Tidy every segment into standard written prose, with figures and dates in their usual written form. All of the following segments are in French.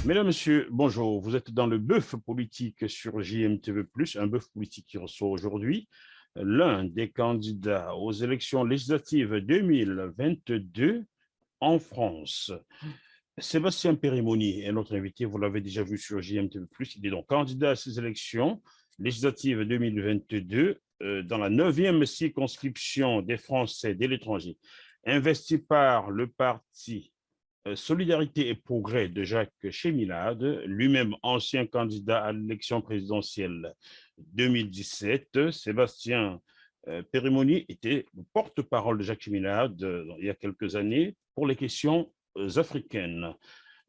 Mesdames, Messieurs, bonjour. Vous êtes dans le bœuf politique sur JMTV+, un bœuf politique qui reçoit aujourd'hui l'un des candidats aux élections législatives 2022 en France. Sébastien Périmoni est notre invité, vous l'avez déjà vu sur JMTV+. Il est donc candidat à ces élections législatives 2022 dans la 9e circonscription des Français de l'étranger, investi par le parti Solidarité et Progrès de Jacques Chemilade, lui-même ancien candidat à l'élection présidentielle 2017. Sébastien Périmoni était le porte-parole de Jacques Chemilade il y a quelques années pour les questions africaines.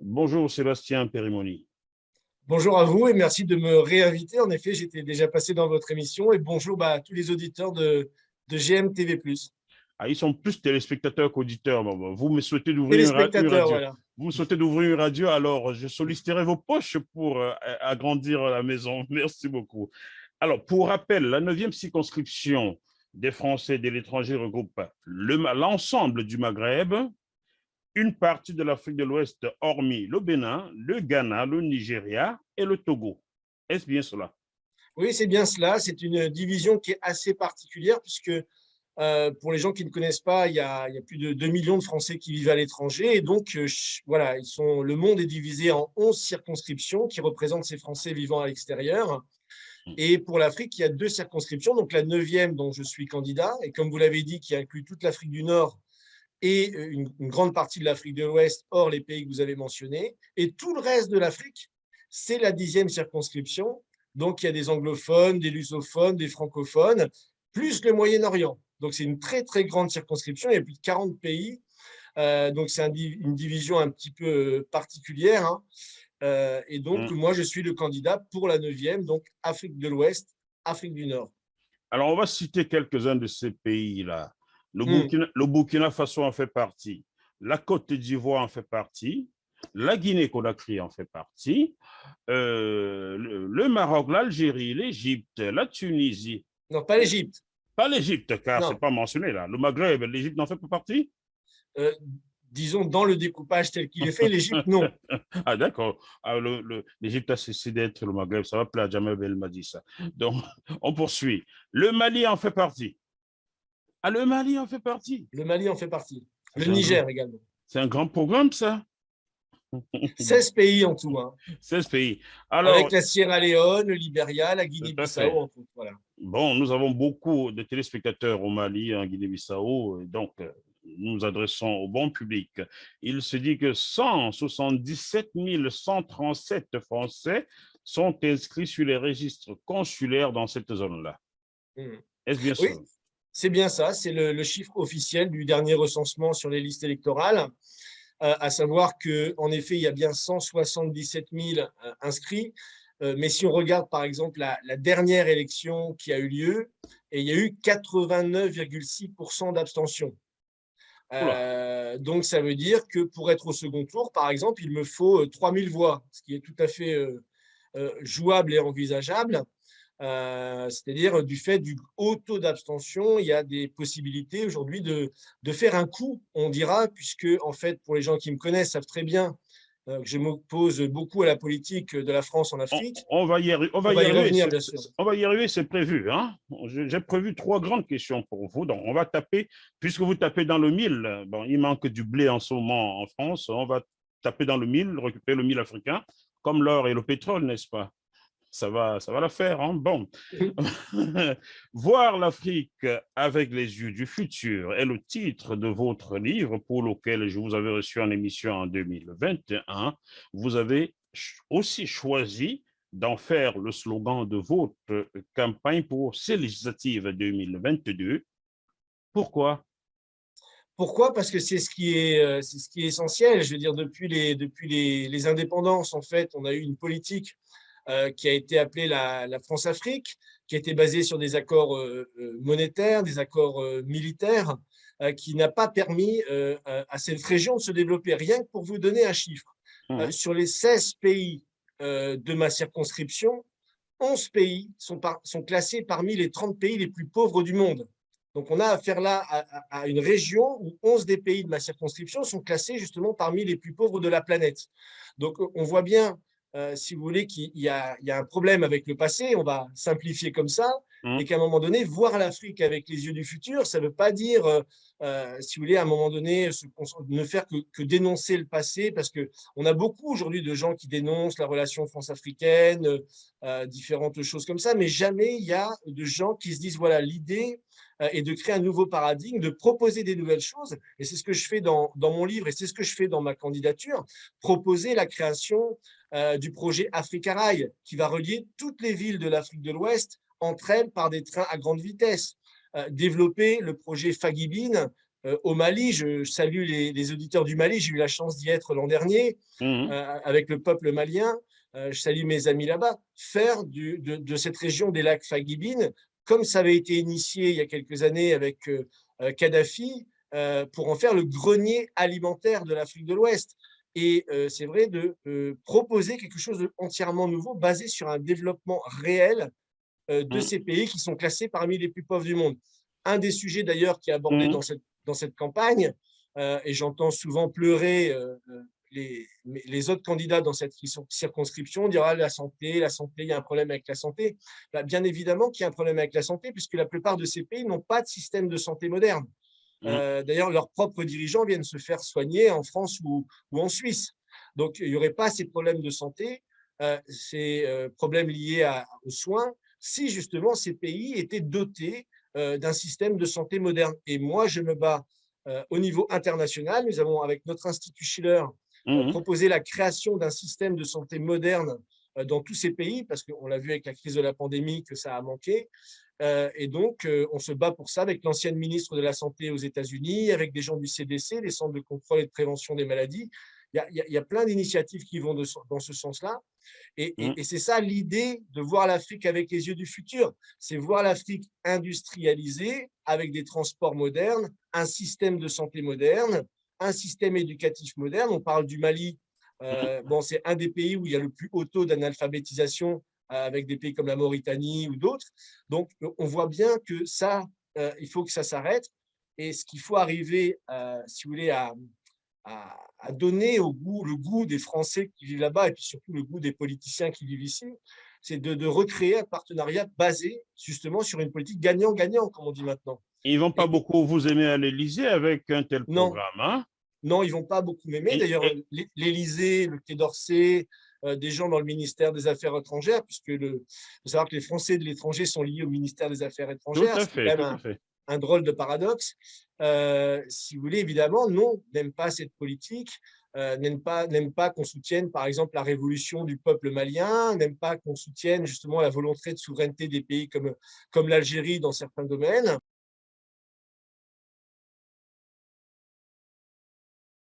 Bonjour Sébastien Périmoni. Bonjour à vous et merci de me réinviter. En effet, j'étais déjà passé dans votre émission et bonjour à tous les auditeurs de GMTV+. Ah, ils sont plus téléspectateurs qu'auditeurs. Vous me souhaitez d'ouvrir une Téléspectateurs, radio. voilà. Vous me souhaitez d'ouvrir une radio, alors je solliciterai vos poches pour agrandir la maison. Merci beaucoup. Alors, pour rappel, la 9e circonscription des Français de l'étranger regroupe l'ensemble du Maghreb, une partie de l'Afrique de l'Ouest, hormis le Bénin, le Ghana, le Nigeria et le Togo. Est-ce bien cela? Oui, c'est bien cela. C'est une division qui est assez particulière puisque pour les gens qui ne connaissent pas, il y a plus de 2 millions de Français qui vivent à l'étranger. Et donc, voilà, le monde est divisé en 11 circonscriptions qui représentent ces Français vivant à l'extérieur. Et pour l'Afrique, il y a 2 circonscriptions. Donc, la 9e, dont je suis candidat, et comme vous l'avez dit, qui inclut toute l'Afrique du Nord et une grande partie de l'Afrique de l'Ouest, hors les pays que vous avez mentionnés. Et tout le reste de l'Afrique, c'est la 10e circonscription. Donc, il y a des anglophones, des lusophones, des francophones, plus le Moyen-Orient. Donc, c'est une très, très grande circonscription. Il y a plus de 40 pays. Donc, c'est une division un petit peu particulière, hein. Et donc, moi, je suis le candidat pour la 9e, donc Afrique de l'Ouest, Afrique du Nord. Alors, on va citer quelques-uns de ces pays-là. Hmm. Le Burkina Faso en fait partie, la Côte d'Ivoire en fait partie, la Guinée-Conakry en fait partie, le Maroc, l'Algérie, l'Égypte, la Tunisie. Non, pas l'Égypte. Pas l'Égypte, car ce n'est Non. pas mentionné là. Le Maghreb, l'Égypte n'en fait pas partie? Euh, Disons, dans le découpage tel qu'il est fait, l'Égypte, non. Ah, d'accord. Ah, L'Égypte a cessé d'être le Maghreb. Ça va plaire à Jamel Belmadi, ça. Donc, on poursuit. Le Mali en fait partie. Ah, le Mali en fait partie. Le Mali en fait partie. Ah, Le Niger également. c'est un grand programme, ça. 16 pays en tout, hein, 16 pays. avec Alors, la Sierra Leone, le Libéria, la tout à Guinée-Bissau, fait. entre autres. Voilà. Bon, nous avons beaucoup de téléspectateurs au Mali, en Guinée-Bissau, donc nous nous adressons au bon public. Il se dit que 177 137 Français sont inscrits sur les registres consulaires dans cette zone-là. Hmm. Est-ce bien Oui, sûr? c'est bien ça. C'est le chiffre officiel du dernier recensement sur les listes électorales. À savoir qu'en effet, il y a bien 177 000 inscrits. Mais si on regarde, par exemple, la dernière élection qui a eu lieu, et il y a eu 89,6% d'abstention. Oula, Donc, ça veut dire que pour être au second tour, par exemple, il me faut 3000 voix, ce qui est tout à fait jouable et envisageable. C'est-à-dire du fait du haut taux d'abstention, il y a des possibilités aujourd'hui de faire un coup, on dira, puisque en fait, pour les gens qui me connaissent, savent très bien que je m'oppose beaucoup à la politique de la France en on, Afrique. on va y arriver, on On va y va y arriver, revenir, bien sûr. on va y arriver, c'est prévu. Hein? J'ai prévu trois grandes questions pour vous. Donc, on va taper, puisque vous tapez dans le mille, bon, il manque du blé en ce moment en France, on va taper dans le mille, récupérer le mille africain, comme l'or et le pétrole, n'est-ce pas? Ça va la faire. Hein? Bon. Voir l'Afrique avec les yeux du futur est le titre de votre livre pour lequel je vous avais reçu en émission en 2021. Vous avez aussi choisi d'en faire le slogan de votre campagne pour ces législatives 2022. Pourquoi? Pourquoi? Parce que c'est ce qui est essentiel. Je veux dire, depuis les indépendances, en fait, on a eu une politique qui a été appelée la France-Afrique, qui a été basée sur des accords monétaires, des accords militaires, qui n'a pas permis à cette région de se développer. Rien que pour vous donner un chiffre, Mmh. sur les 16 pays de ma circonscription, 11 pays sont classés parmi les 30 pays les plus pauvres du monde. Donc, on a affaire là à une région où 11 des pays de ma circonscription sont classés justement parmi les plus pauvres de la planète. Donc, on voit bien, si vous voulez, qu'il y a un problème avec le passé, on va simplifier comme ça, et qu'à un moment donné, voir l'Afrique avec les yeux du futur, ça ne veut pas dire, si vous voulez, à un moment donné, ne faire que dénoncer le passé, parce qu'on a beaucoup aujourd'hui de gens qui dénoncent la relation France-africaine, différentes choses comme ça, mais jamais il y a de gens qui se disent, voilà, l'idée est de créer un nouveau paradigme, de proposer des nouvelles choses, et c'est ce que je fais dans mon livre, et c'est ce que je fais dans ma candidature, proposer la création du projet Africa Rail, qui va relier toutes les villes de l'Afrique de l'Ouest entre elles par des trains à grande vitesse. Développer le projet Fagibine au Mali. Je salue les auditeurs du Mali. J'ai eu la chance d'y être l'an dernier avec le peuple malien. Je salue mes amis là-bas. Faire de cette région des lacs Fagibine, comme ça avait été initié il y a quelques années avec Kadhafi, pour en faire le grenier alimentaire de l'Afrique de l'Ouest. Et c'est vrai de proposer quelque chose d'entièrement nouveau, basé sur un développement réel de ces pays qui sont classés parmi les plus pauvres du monde. Un des sujets d'ailleurs qui est abordé dans cette campagne, et j'entends souvent pleurer les autres candidats dans cette circonscription, dire la santé, il y a un problème avec la santé. Bien évidemment qu'il y a un problème avec la santé, puisque la plupart de ces pays n'ont pas de système de santé moderne. D'ailleurs, leurs propres dirigeants viennent se faire soigner en France ou en Suisse. Donc, il n'y aurait pas ces problèmes de santé, ces problèmes liés aux soins, si justement ces pays étaient dotés d'un système de santé moderne. Et moi, je me bats au niveau international. Nous avons, avec notre Institut Schiller, proposé la création d'un système de santé moderne dans tous ces pays, parce qu'on l'a vu avec la crise de la pandémie que ça a manqué. Et donc, on se bat pour ça avec l'ancienne ministre de la Santé aux États-Unis, avec des gens du CDC, des centres de contrôle et de prévention des maladies. Il y a plein d'initiatives qui vont dans ce sens-là. Et c'est ça l'idée de voir l'Afrique avec les yeux du futur. C'est voir l'Afrique industrialisée avec des transports modernes, un système de santé moderne, un système éducatif moderne. On parle du Mali. Bon, c'est un des pays où il y a le plus haut taux d'analphabétisation, avec des pays comme la Mauritanie ou d'autres. Donc, on voit bien que ça, il faut que ça s'arrête. Et ce qu'il faut arriver, si vous voulez, à donner le goût des Français qui vivent là-bas, et puis surtout le goût des politiciens qui vivent ici, c'est de recréer un partenariat basé justement sur une politique gagnant-gagnant, comme on dit maintenant. Ils ne vont pas beaucoup vous aimer à l'Élysée avec un tel programme. Hein? Non, ils ne vont pas beaucoup m'aimer. D'ailleurs, l'Élysée, le Quai d'Orsay, des gens dans le ministère des Affaires étrangères, puisque il faut savoir que les Français de l'étranger sont liés au ministère des Affaires étrangères. Tout à fait, tout à fait. Un drôle de paradoxe. Si vous voulez, évidemment, non, n'aime pas cette politique, n'aime pas qu'on soutienne, par exemple, la révolution du peuple malien, n'aime pas qu'on soutienne justement la volonté de souveraineté des pays comme l'Algérie dans certains domaines.